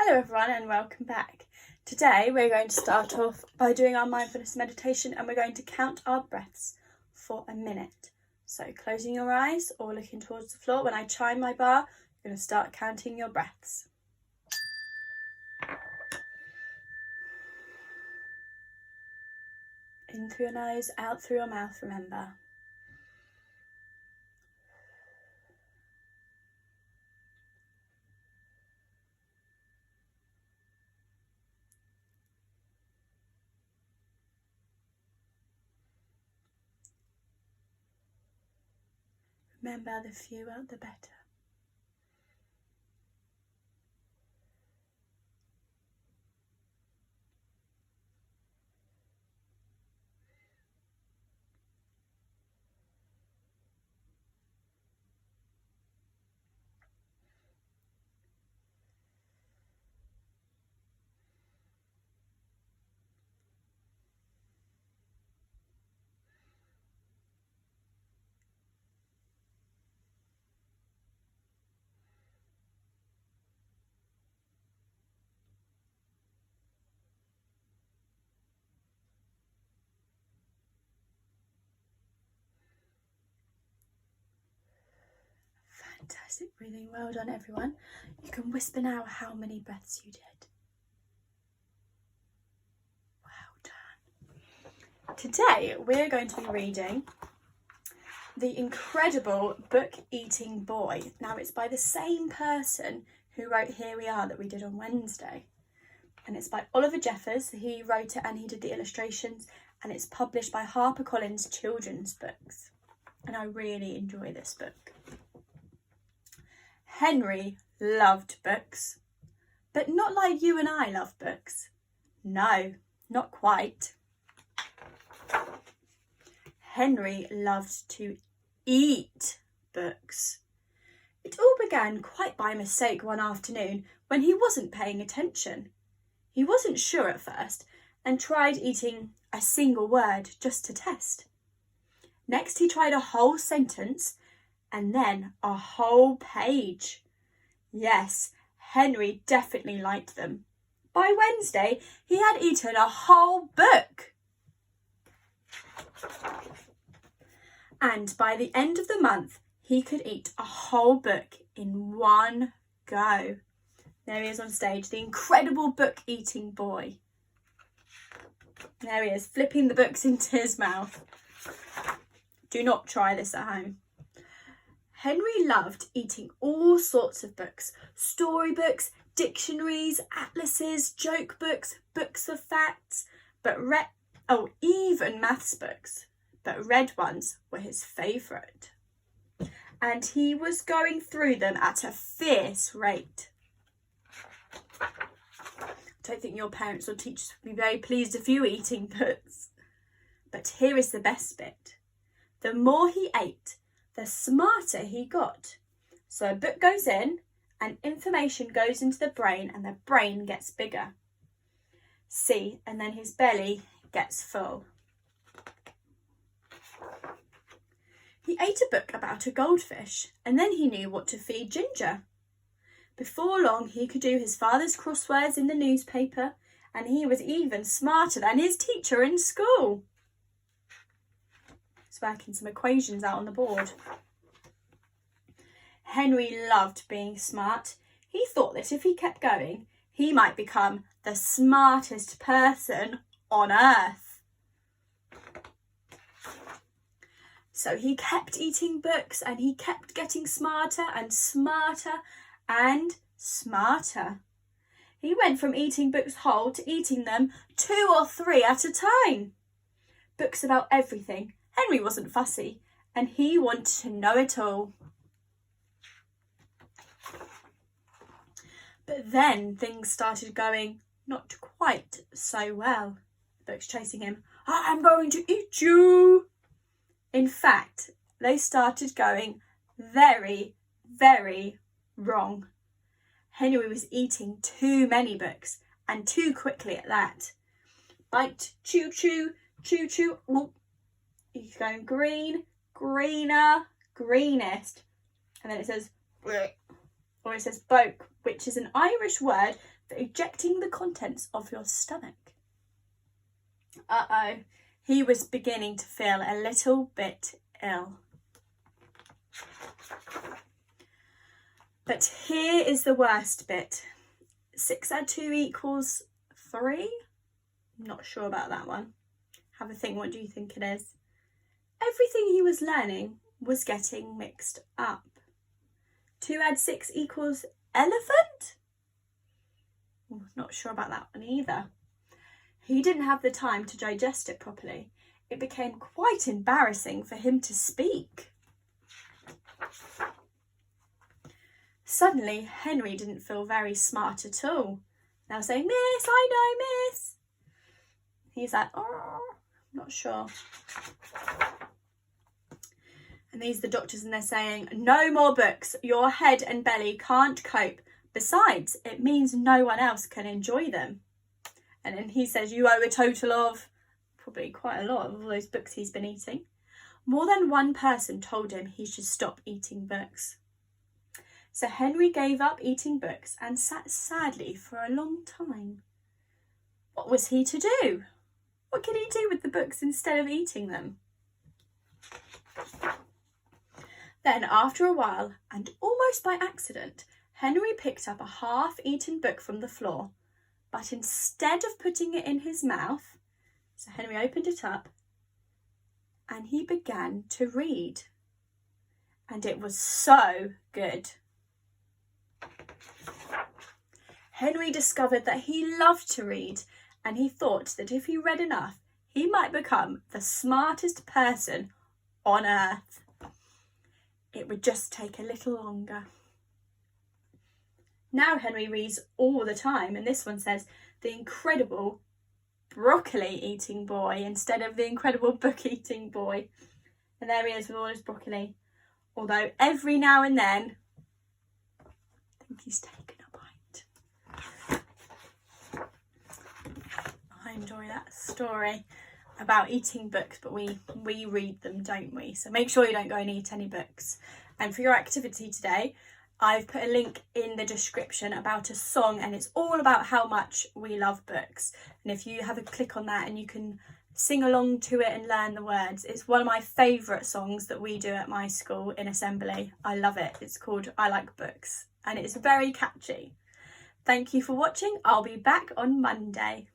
Hello everyone and welcome back. Today we're going to start off by doing our mindfulness meditation and we're going to count our breaths for a minute. So closing your eyes or looking towards the floor. When I chime my bar, you're going to start counting your breaths. In through your nose, out through your mouth, remember. Remember, the fewer the better. Fantastic breathing, well done everyone. You can whisper now how many breaths you did. Well done. Today we're going to be reading The Incredible Book Eating Boy. Now it's by the same person who wrote Here We Are that we did on Wednesday. And it's by Oliver Jeffers. He wrote it and he did the illustrations, and it's published by HarperCollins Children's Books. And I really enjoy this book. Henry loved books, but not like you and I love books. No, not quite. Henry loved to eat books. It all began quite by mistake one afternoon when he wasn't paying attention. He wasn't sure at first and tried eating a single word just to test. Next he tried a whole sentence and then a whole page. Yes, Henry definitely liked them. By Wednesday, he had eaten a whole book. And by the end of the month, he could eat a whole book in one go. There he is on stage, the incredible book eating boy. There he is, flipping the books into his mouth. Do not try this at home. Henry loved eating all sorts of books, storybooks, dictionaries, atlases, joke books, books of facts, even maths books. But red ones were his favourite. And he was going through them at a fierce rate. I don't think your parents or teachers would be very pleased if you were eating books. But here is the best bit. The more he ate, the smarter he got. So a book goes in and information goes into the brain and the brain gets bigger. See, and then his belly gets full. He ate a book about a goldfish and then he knew what to feed Ginger. Before long he could do his father's crosswords in the newspaper and he was even smarter than his teacher in school. Working some equations out on the board. Henry loved being smart. He thought that if he kept going, he might become the smartest person on earth. So he kept eating books and he kept getting smarter and smarter and smarter. He went from eating books whole to eating them 2 or 3 at a time. Books about everything. Henry wasn't fussy, and he wanted to know it all. But then things started going not quite so well. The books chasing him. I'm going to eat you. In fact, they started going very, very wrong. Henry was eating too many books, and too quickly at that. Bite, chew, chew, chew, chew. Ooh. He's going green, greener, greenest. And then it says, bleh. or it says boke, which is an Irish word for ejecting the contents of your stomach. Uh-oh, he was beginning to feel a little bit ill. But here is the worst bit. 6 add 2 equals 3? I'm not sure about that one. Have a think, what do you think it is? Everything he was learning was getting mixed up. 2 add 6 equals elephant? Not sure about that one either. He didn't have the time to digest it properly. It became quite embarrassing for him to speak. Suddenly, Henry didn't feel very smart at all. Now saying, "Miss, I know, miss." He's like, "Oh, I'm not sure." And these are the doctors, and they're saying, "No more books. Your head and belly can't cope. Besides, it means no one else can enjoy them." And then he says, "You owe a total of," probably quite a lot of all those books he's been eating. More than one person told him he should stop eating books. So Henry gave up eating books and sat sadly for a long time. What was he to do? What could he do with the books instead of eating them? Then, after a while, and almost by accident, Henry picked up a half-eaten book from the floor, but instead of putting it in his mouth, so Henry opened it up and he began to read. And it was so good. Henry discovered that he loved to read, and he thought that if he read enough, he might become the smartest person on earth. It would just take a little longer. Now Henry reads all the time, and this one says, "The incredible broccoli eating boy," instead of "the incredible book eating boy." And there he is with all his broccoli. Although every now and then, I think he's taken a bite. I enjoy that story about eating books, but we read them, don't we? So make sure you don't go and eat any books. And for your activity today, I've put a link in the description about a song, and it's all about how much we love books. And if you have a click on that and you can sing along to it and learn the words, it's one of my favourite songs that we do at my school in assembly. I love it. It's called "I Like Books," and it's very catchy. Thank you for watching. I'll be back on Monday.